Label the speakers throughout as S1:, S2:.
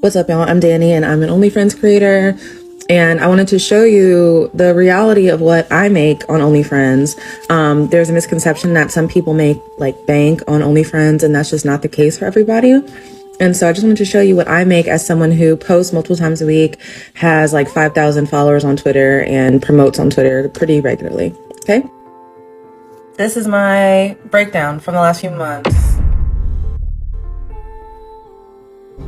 S1: What's up, y'all? I'm Danny, and I'm an OnlyFans creator. And I wanted to show you the reality of what I make on OnlyFans. There's a misconception that some people make like bank on OnlyFans, and that's just not the case for everybody. And so I just wanted to show you what I make as someone who posts multiple times a week, has like 5,000 followers on Twitter, and promotes on Twitter pretty regularly. Okay? This is my breakdown from the last few months.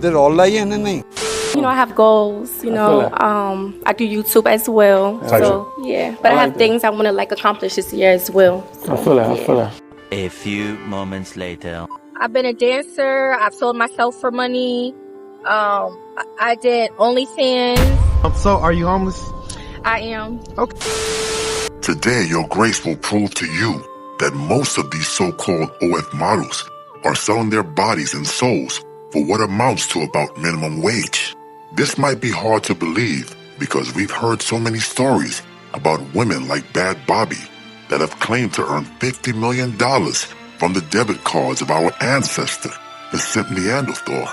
S2: You know, I have goals, I do YouTube as well. So, yeah. But I have things I want to, accomplish this year as well. So,
S3: I feel it.
S4: A few moments later.
S2: I've been a dancer. I've sold myself for money. I did OnlyFans.
S5: So, are you homeless?
S2: I am.
S5: Okay.
S6: Today, Your Grace will prove to you that most of these so-called OF models are selling their bodies and souls for what amounts to about minimum wage. This might be hard to believe because we've heard so many stories about women like Bad Bobby that have claimed to earn $50 million from the debit cards of our ancestor, the Simp Neanderthal.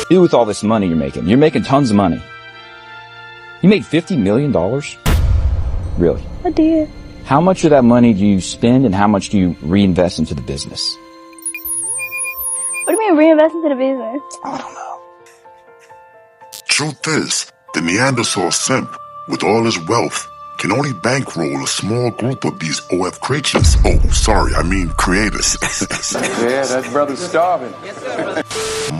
S7: Do with all this money you're making? You're making tons of money. You made $50 million? Really?
S2: I did.
S7: How much of that money do you spend and how much do you reinvest into the business?
S2: What do you mean reinvest into the business?
S7: I don't know.
S6: Truth is, the Neanderthal simp, with all his wealth, can only bankroll a small group of these OF creatures. Oh, sorry, I mean creators.
S3: Yeah, that brother's starving.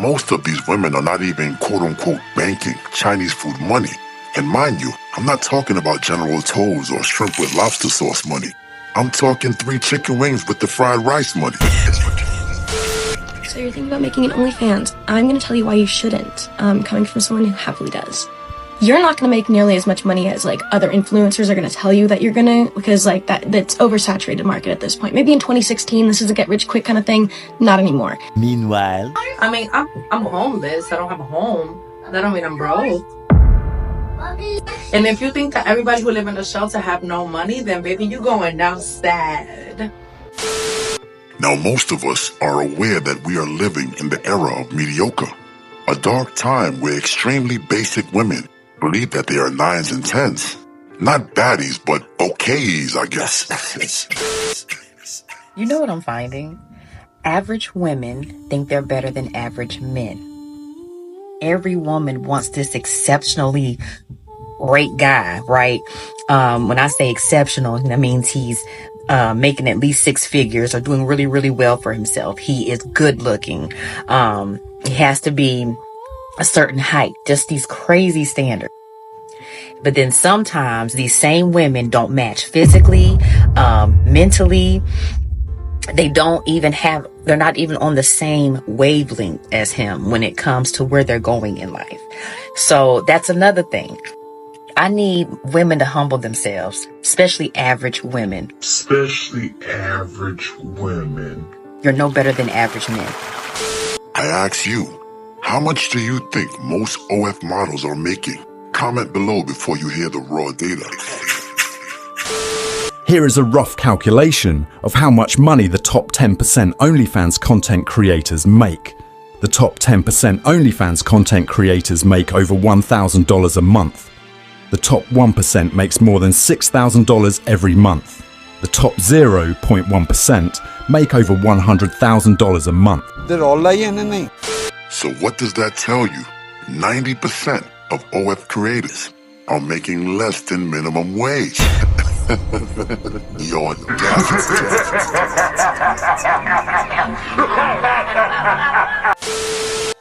S6: Most of these women are not even quote-unquote banking Chinese food money. And mind you, I'm not talking about General Tso's or shrimp with lobster sauce money. I'm talking 3 chicken wings with the fried rice money.
S8: So you're thinking about making an OnlyFans. I'm going to tell you why you shouldn't, coming from someone who happily does. You're not going to make nearly as much money as other influencers are going to tell you that you're going to, because that's oversaturated market at this point. Maybe in 2016 this is a get rich quick kind of thing. Not anymore.
S4: Meanwhile,
S1: I mean, I'm homeless. I don't have a home. That don't mean I'm broke. And if you think that everybody who live in a shelter have no money, then baby, you going down sad.
S6: Now, most of us are aware that we are living in the era of mediocre, a dark time where extremely basic women believe that they are 9s and 10s. Not baddies, but okays, I guess.
S9: You know what I'm finding? Average women think they're better than average men. Every woman wants this exceptionally great guy, right? When I say exceptional, that means he's making at least 6 figures or doing really, really well for himself. He is good looking. He has to be a certain height, just these crazy standards. But then sometimes these same women don't match physically, mentally. They're not even on the same wavelength as him when it comes to where they're going in life. So that's another thing. I need women to humble themselves, especially average women. You're no better than average men.
S6: I ask you, how much do you think most OF models are making? Comment below before you hear the raw data.
S10: Here is a rough calculation of how much money the top 10% OnlyFans content creators make. The top 10% OnlyFans content creators make over $1,000 a month. The top 1% makes more than $6,000 every month. The top 0.1% make over $100,000 a month.
S6: So what does that tell you? 90% of OF creators are making less than minimum wage. You're deaf.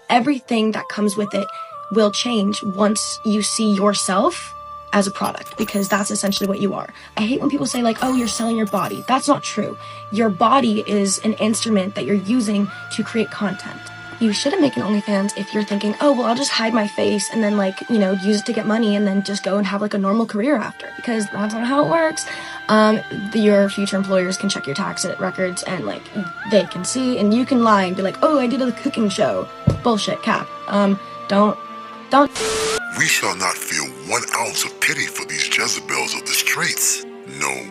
S8: Everything that comes with it will change once you see yourself as a product, because that's essentially what you are. I hate when people say oh, you're selling your body. That's not true. Your body is an instrument that you're using to create content. You shouldn't make an OnlyFans if you're thinking, oh, well, I'll just hide my face and then use it to get money and then just go and have a normal career after, because that's not how it works. Your future employers can check your tax records and they can see, and you can lie and be oh, I did a cooking show. Bullshit, cap. Don't.
S6: We shall not feel 1 ounce of pity for these Jezebels of the streets. No,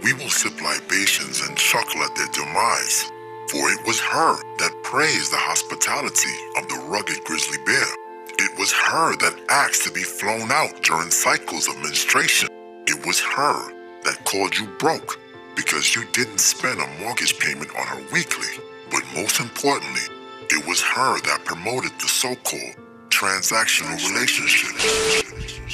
S6: we will sip libations and chuckle at their demise. For it was her that praised the hospitality of the rugged grizzly bear. It was her that asked to be flown out during cycles of menstruation. It was her that called you broke because you didn't spend a mortgage payment on her weekly. But most importantly, it was her that promoted the so-called transactional relationship.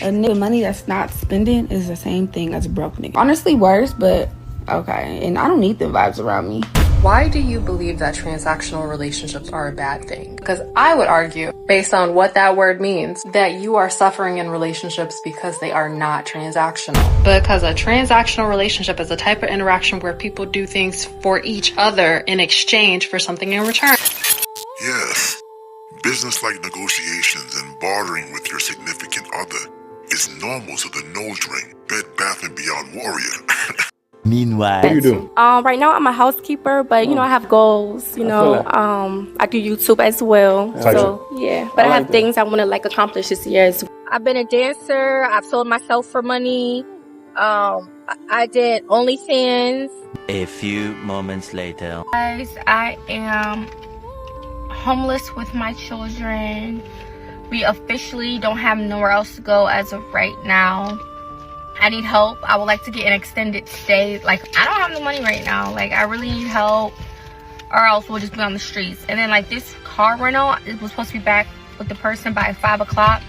S5: A nigga money that's not spending is the same thing as a broke nigga. Honestly worse, but okay. And I don't need the vibes around me.
S11: Why do you believe that transactional relationships are a bad thing? Because I would argue, based on what that word means, that you are suffering in relationships because they are not transactional. Because a transactional relationship is a type of interaction where people do things for each other in exchange for something in return.
S6: Yes, business-like negotiations and bartering with your significant other is normal to the nose ring, Bed Bath & Beyond warrior.
S4: Meanwhile,
S3: What do you do?
S2: Right now I'm a housekeeper, but you know I have goals. You know, I do YouTube as well. So yeah, but I have things I want to like accomplish this year as well.
S12: I've been a dancer. I've sold myself for money. I did OnlyFans.
S4: a few moments later.
S2: Guys, I am homeless with my children. We officially don't have nowhere else to go as of right now. I need help. I would like to get an extended stay. Like, I don't have the money right now. Like, I really need help, or else we'll just be on the streets. And then, like, this car rental, it was supposed to be back with the person by 5 o'clock.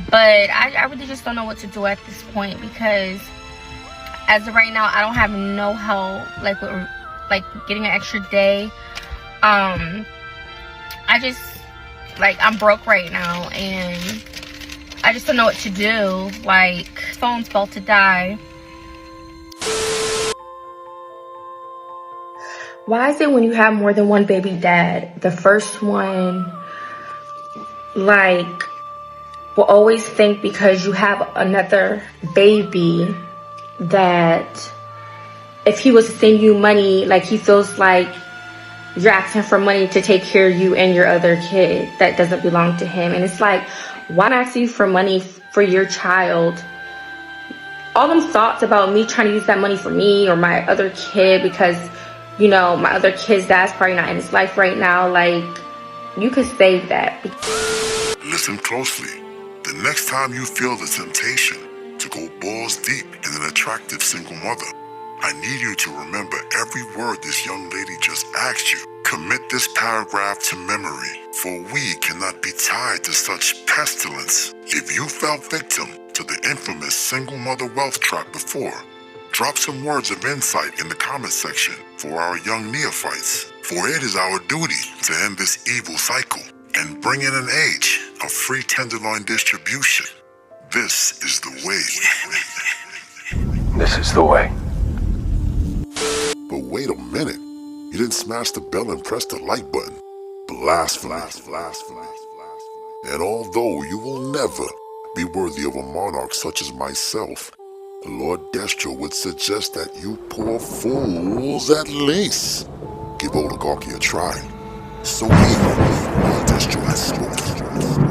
S2: But I really just don't know what to do at this point, because as of right now, I don't have no help, like, with, like, getting an extra day. I just, like, I'm broke right now, and I just don't know what to do. Like, phone's about to die.
S8: Why is it when you have more than one baby dad, the first one, like, will always think because you have another baby that if he was to send you money, like, he feels like you're asking for money to take care of you and your other kid that doesn't belong to him. And it's like, why not ask you for money for your child? All them thoughts about me trying to use that money for me or my other kid, because, you know, my other kid's dad's probably not in his life right now. Like, you could save that.
S6: Listen closely. The next time you feel the temptation to go balls deep in an attractive single mother, I need you to remember every word this young lady just asked you. Commit this paragraph to memory, for we cannot be tied to such pestilence. If you fell victim to the infamous single mother wealth trap before, drop some words of insight in the comment section for our young neophytes. For it is our duty to end this evil cycle and bring in an age of free tenderloin distribution. This is the way.
S3: This is the way.
S6: But wait a minute. You didn't smash the bell and press the like button. Blasphemy. And although you will never be worthy of a monarch such as myself, Lord Destro would suggest that you poor fools at least give oligarchy a try. So evil, Lord Destro has spoken.